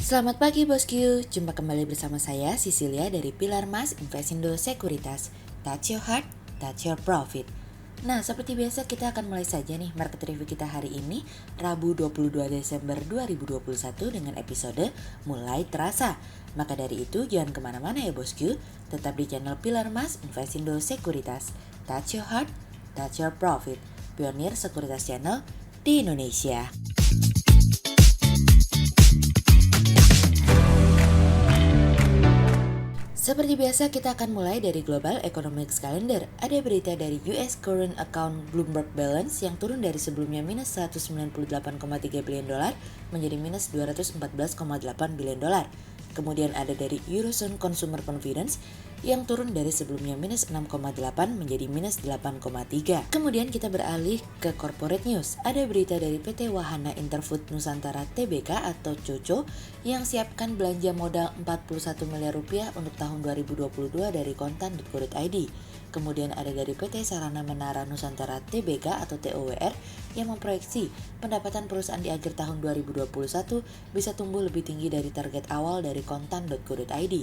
Selamat pagi bosku, jumpa kembali bersama saya Cecilia dari Pilar Mas Investindo Sekuritas. Touch your heart, touch your profit. Nah, seperti biasa kita akan mulai saja nih market review kita hari ini, Rabu 22 Desember 2021 dengan episode Mulai Terasa. Maka dari itu jangan kemana-mana ya bosku, tetap di channel Pilar Mas Investindo Sekuritas. Touch your heart, touch your profit. Pionir Sekuritas Channel di Indonesia. Seperti biasa kita akan mulai dari Global Economics Calendar. Ada berita dari US Current Account Bloomberg Balance yang turun dari sebelumnya minus 198,3 billion dolar menjadi minus 214,8 billion dolar. Kemudian ada dari Eurozone Consumer Confidence yang turun dari sebelumnya minus 6,8 menjadi minus 8,3. Kemudian kita beralih ke corporate news. Ada berita dari PT Wahana Interfood Nusantara Tbk atau COCO yang siapkan belanja modal 41 miliar rupiah untuk tahun 2022 dari kontan.co.id. Kemudian ada dari PT Sarana Menara Nusantara Tbk atau TOWR yang memproyeksi pendapatan perusahaan di akhir tahun 2021 bisa tumbuh lebih tinggi dari target awal dari kontan.co.id.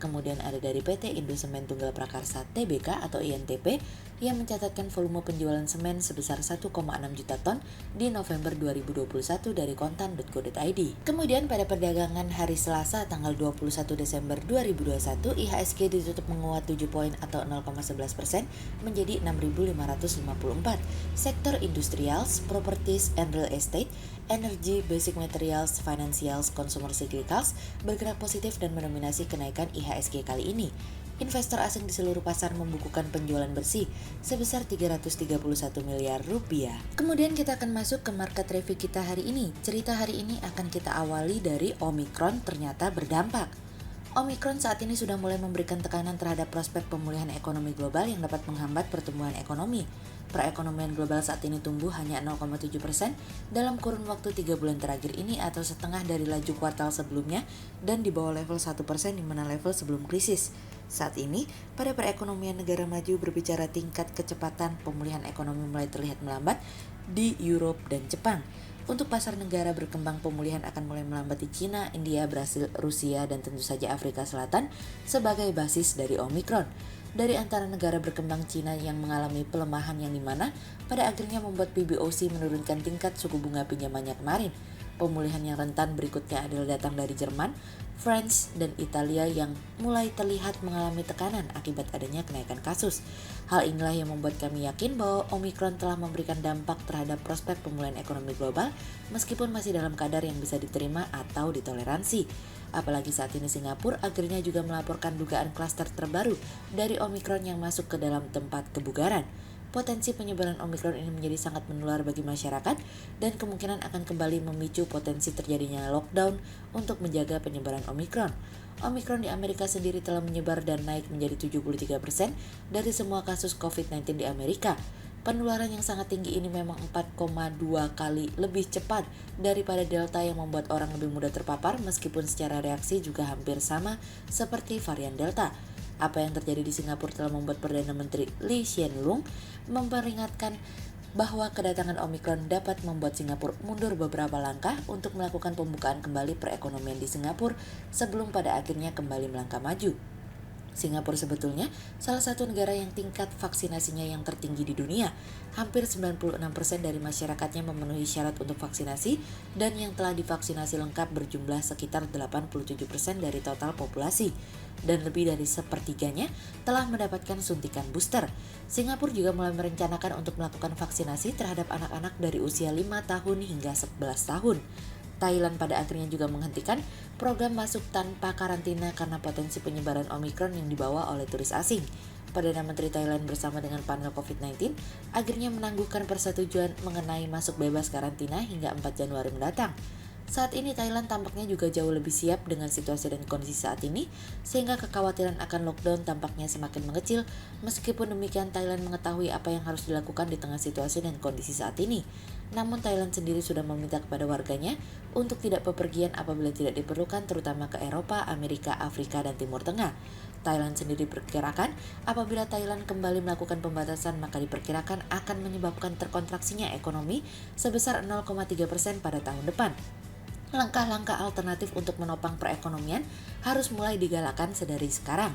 Kemudian ada dari PT Indosemen Tunggal Prakarsa Tbk atau INTP yang mencatatkan volume penjualan semen sebesar 1,6 juta ton di November 2021 dari kontan.co.id. Kemudian pada perdagangan hari Selasa tanggal 21 Desember 2021, IHSG ditutup menguat 7 poin atau 0,11% menjadi 6.554. Sektor industrials, properties and real estate, energy, basic materials, financials, consumer cyclicals bergerak positif dan mendominasi kenaikan IHSG kali ini. Investor asing di seluruh pasar membukukan penjualan bersih sebesar 331 miliar rupiah. Kemudian kita akan masuk ke market review kita hari ini. Cerita hari ini akan kita awali dari Omicron ternyata berdampak. Omicron saat ini sudah mulai memberikan tekanan terhadap prospek pemulihan ekonomi global yang dapat menghambat pertumbuhan ekonomi. Perekonomian global saat ini tumbuh hanya 0,7% dalam kurun waktu 3 bulan terakhir ini atau setengah dari laju kuartal sebelumnya dan di bawah level 1% di mana level sebelum krisis. Saat ini, pada perekonomian negara maju berbicara tingkat kecepatan pemulihan ekonomi mulai terlihat melambat di Eropa dan Jepang. Untuk pasar negara berkembang pemulihan akan mulai melambat di Cina, India, Brasil, Rusia, dan tentu saja Afrika Selatan sebagai basis dari Omicron. Dari antara negara berkembang Cina yang mengalami pelemahan yang dimana pada akhirnya membuat PBOC menurunkan tingkat suku bunga pinjamannya kemarin. Pemulihan yang rentan berikutnya adalah datang dari Jerman, France, dan Italia yang mulai terlihat mengalami tekanan akibat adanya kenaikan kasus. Hal inilah yang membuat kami yakin bahwa Omicron telah memberikan dampak terhadap prospek pemulihan ekonomi global meskipun masih dalam kadar yang bisa diterima atau ditoleransi. Apalagi saat ini Singapura akhirnya juga melaporkan dugaan klaster terbaru dari Omicron yang masuk ke dalam tempat kebugaran. Potensi penyebaran Omicron ini menjadi sangat menular bagi masyarakat dan kemungkinan akan kembali memicu potensi terjadinya lockdown untuk menjaga penyebaran Omicron. Omicron di Amerika sendiri telah menyebar dan naik menjadi 73% dari semua kasus COVID-19 di Amerika. Penularan yang sangat tinggi ini memang 4,2 kali lebih cepat daripada Delta yang membuat orang lebih mudah terpapar meskipun secara reaksi juga hampir sama seperti varian Delta. Apa yang terjadi di Singapura telah membuat Perdana Menteri Lee Hsien Loong memperingatkan bahwa kedatangan Omicron dapat membuat Singapura mundur beberapa langkah untuk melakukan pembukaan kembali perekonomian di Singapura sebelum pada akhirnya kembali melangkah maju. Singapura sebetulnya salah satu negara yang tingkat vaksinasinya yang tertinggi di dunia. Hampir 96% dari masyarakatnya memenuhi syarat untuk vaksinasi dan yang telah divaksinasi lengkap berjumlah sekitar 87% dari total populasi. Dan lebih dari sepertiganya telah mendapatkan suntikan booster. Singapura juga mulai merencanakan untuk melakukan vaksinasi terhadap anak-anak dari usia 5 tahun hingga 11 tahun. Thailand pada akhirnya juga menghentikan program masuk tanpa karantina karena potensi penyebaran Omicron yang dibawa oleh turis asing. Perdana Menteri Thailand bersama dengan panel COVID-19 akhirnya menangguhkan persetujuan mengenai masuk bebas karantina hingga 4 Januari mendatang. Saat ini Thailand tampaknya juga jauh lebih siap dengan situasi dan kondisi saat ini, sehingga kekhawatiran akan lockdown tampaknya semakin mengecil. Meskipun demikian, Thailand mengetahui apa yang harus dilakukan di tengah situasi dan kondisi saat ini. Namun Thailand sendiri sudah meminta kepada warganya untuk tidak bepergian apabila tidak diperlukan, terutama ke Eropa, Amerika, Afrika, dan Timur Tengah. Thailand sendiri diperkirakan apabila Thailand kembali melakukan pembatasan maka diperkirakan akan menyebabkan terkontraksinya ekonomi sebesar 0,3% pada tahun depan. Langkah-langkah alternatif untuk menopang perekonomian harus mulai digalakkan sedari sekarang.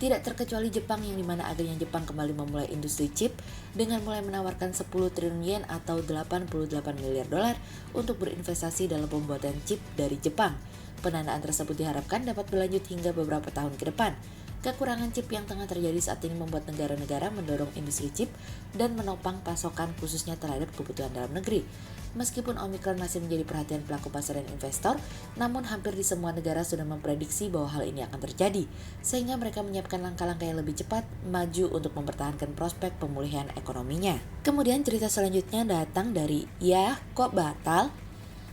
Tidak terkecuali Jepang, yang dimana akhirnya Jepang kembali memulai industri chip dengan mulai menawarkan 10 triliun yen atau 88 miliar dolar untuk berinvestasi dalam pembuatan chip dari Jepang. Pendanaan tersebut diharapkan dapat berlanjut hingga beberapa tahun ke depan. Kekurangan chip yang tengah terjadi saat ini membuat negara-negara mendorong industri chip dan menopang pasokan khususnya terhadap kebutuhan dalam negeri. Meskipun Omicron masih menjadi perhatian pelaku pasar dan investor, namun hampir di semua negara sudah memprediksi bahwa hal ini akan terjadi, sehingga mereka menyiapkan langkah-langkah yang lebih cepat maju untuk mempertahankan prospek pemulihan ekonominya. Kemudian cerita selanjutnya datang dari "Ya, kok batal?"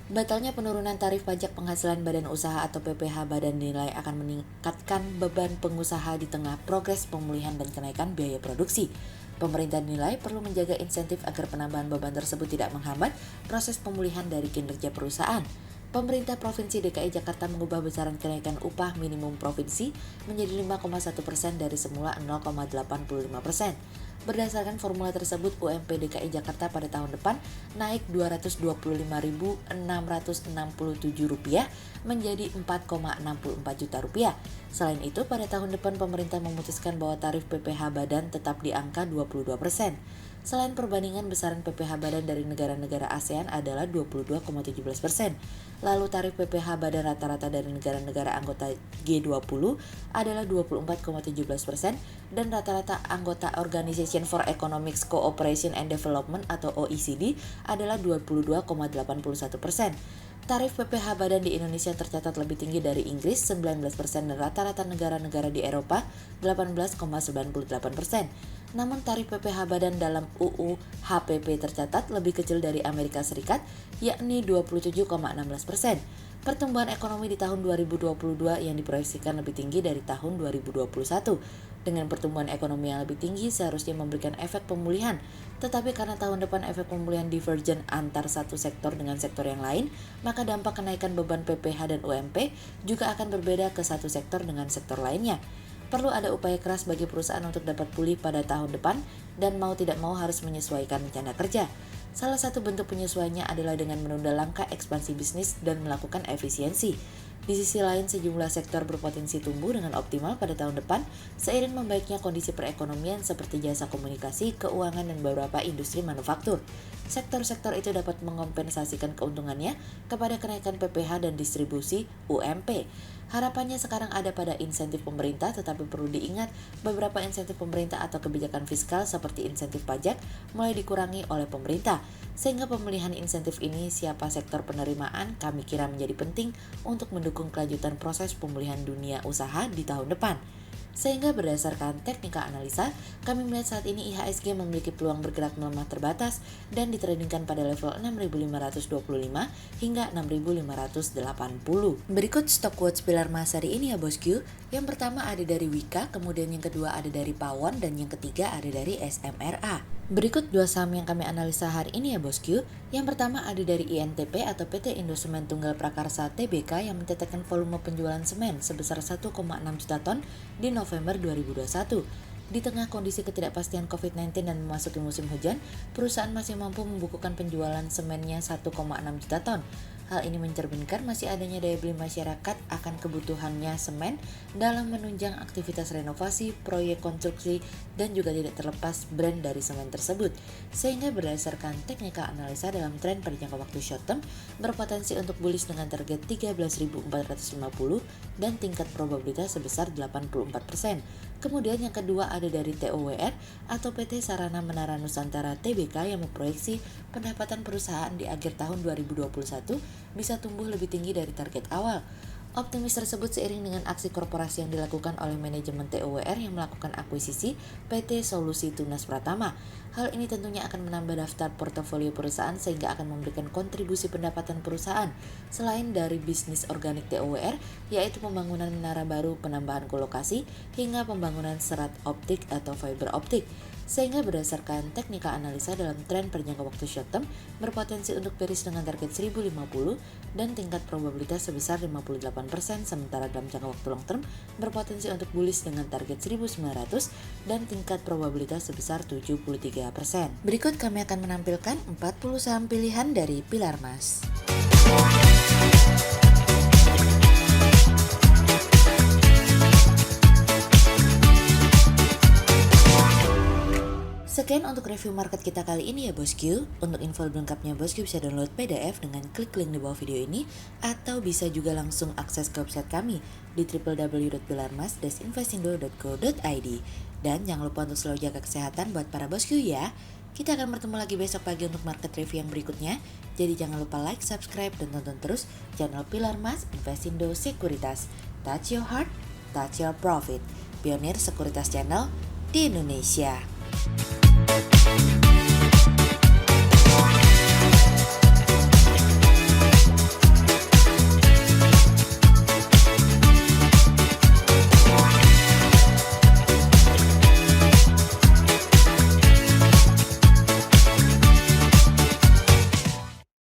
Batalnya penurunan tarif pajak penghasilan badan usaha atau PPh badan dinilai akan meningkatkan beban pengusaha di tengah progres pemulihan dan kenaikan biaya produksi. Pemerintah dinilai perlu menjaga insentif agar penambahan beban tersebut tidak menghambat proses pemulihan dari kinerja perusahaan. Pemerintah Provinsi DKI Jakarta mengubah besaran kenaikan upah minimum provinsi menjadi 5,1% dari semula 0,85%. Berdasarkan formula tersebut, UMP DKI Jakarta pada tahun depan naik Rp225.667 menjadi Rp4,64 juta. Selain itu, pada tahun depan pemerintah memutuskan bahwa tarif PPh badan tetap di angka 22%. Selain perbandingan, besaran PPh badan dari negara-negara ASEAN adalah 22,17%. Lalu tarif PPh badan rata-rata dari negara-negara anggota G20 adalah 24,17% dan rata-rata anggota Organization for Economic Cooperation and Development atau OECD adalah 22,81%. Tarif PPh badan di Indonesia tercatat lebih tinggi dari Inggris 19% dan rata-rata negara-negara di Eropa 18,98%. Namun tarif PPh badan dalam UU HPP tercatat lebih kecil dari Amerika Serikat, yakni 27,16%. Pertumbuhan ekonomi di tahun 2022 yang diproyeksikan lebih tinggi dari tahun 2021. Dengan pertumbuhan ekonomi yang lebih tinggi seharusnya memberikan efek pemulihan, tetapi karena tahun depan efek pemulihan divergen antar satu sektor dengan sektor yang lain, maka dampak kenaikan beban PPh dan UMP juga akan berbeda ke satu sektor dengan sektor lainnya. Perlu ada upaya keras bagi perusahaan untuk dapat pulih pada tahun depan dan mau tidak mau harus menyesuaikan rencana kerja. Salah satu bentuk penyesuaiannya adalah dengan menunda langkah ekspansi bisnis dan melakukan efisiensi. Di sisi lain, sejumlah sektor berpotensi tumbuh dengan optimal pada tahun depan seiring membaiknya kondisi perekonomian seperti jasa komunikasi, keuangan, dan beberapa industri manufaktur. Sektor-sektor itu dapat mengompensasikan keuntungannya kepada kenaikan PPh dan distribusi UMP. Harapannya sekarang ada pada insentif pemerintah, tetapi perlu diingat beberapa insentif pemerintah atau kebijakan fiskal seperti insentif pajak mulai dikurangi oleh pemerintah. Sehingga pemilihan insentif ini siapa sektor penerimaan kami kira menjadi penting untuk mendukung kelanjutan proses pemulihan dunia usaha di tahun depan. Sehingga berdasarkan teknika analisa, kami melihat saat ini IHSG memiliki peluang bergerak melemah terbatas dan ditradingkan pada level 6.525 hingga 6.580. Berikut stock quotes pilar emas hari ini ya bosku. Yang pertama ada dari Wika, kemudian yang kedua ada dari Pawon, dan yang ketiga ada dari SMRA. Berikut dua saham yang kami analisa hari ini ya bosku. Yang pertama ada dari INTP atau PT Indo Semen Tunggal Prakarsa Tbk yang mencatatkan volume penjualan semen sebesar 1,6 juta ton di November 2021. Di tengah kondisi ketidakpastian COVID-19 dan memasuki musim hujan, perusahaan masih mampu membukukan penjualan semennya 1,6 juta ton. Hal ini mencerminkan masih adanya daya beli masyarakat akan kebutuhannya semen dalam menunjang aktivitas renovasi, proyek konstruksi, dan juga tidak terlepas brand dari semen tersebut. Sehingga berdasarkan teknika analisa dalam tren pada jangka waktu short term, berpotensi untuk bullish dengan target 13.450 dan tingkat probabilitas sebesar 84%. Kemudian yang kedua ada dari TOWR atau PT Sarana Menara Nusantara Tbk yang memproyeksi pendapatan perusahaan di akhir tahun 2021 bisa tumbuh lebih tinggi dari target awal. Optimis tersebut seiring dengan aksi korporasi yang dilakukan oleh manajemen TOWR yang melakukan akuisisi PT Solusi Tunas Pratama. Hal ini tentunya akan menambah daftar portofolio perusahaan sehingga akan memberikan kontribusi pendapatan perusahaan selain dari bisnis organik TOWR, yaitu pembangunan menara baru, penambahan kolokasi, hingga pembangunan serat optik atau fiber optik. Sehingga berdasarkan teknika analisa dalam tren perjangka waktu short term berpotensi untuk bearish dengan target 1050 dan tingkat probabilitas sebesar 58%, sementara dalam jangka waktu long term berpotensi untuk bullish dengan target 1900 dan tingkat probabilitas sebesar 73%. Berikut kami akan menampilkan 40 saham pilihan dari pilar emas. Sekian untuk review market kita kali ini ya bosku. Untuk info lengkapnya bosku bisa download PDF dengan klik link di bawah video ini, atau bisa juga langsung akses ke website kami di www.pilarmas-investindo.co.id. Dan jangan lupa untuk selalu jaga kesehatan buat para bosku ya. Kita akan bertemu lagi besok pagi untuk market review yang berikutnya. Jadi jangan lupa like, subscribe, dan tonton terus channel Pilar Mas Investindo Sekuritas. Touch your heart, touch your profit. Pionir Sekuritas Channel di Indonesia.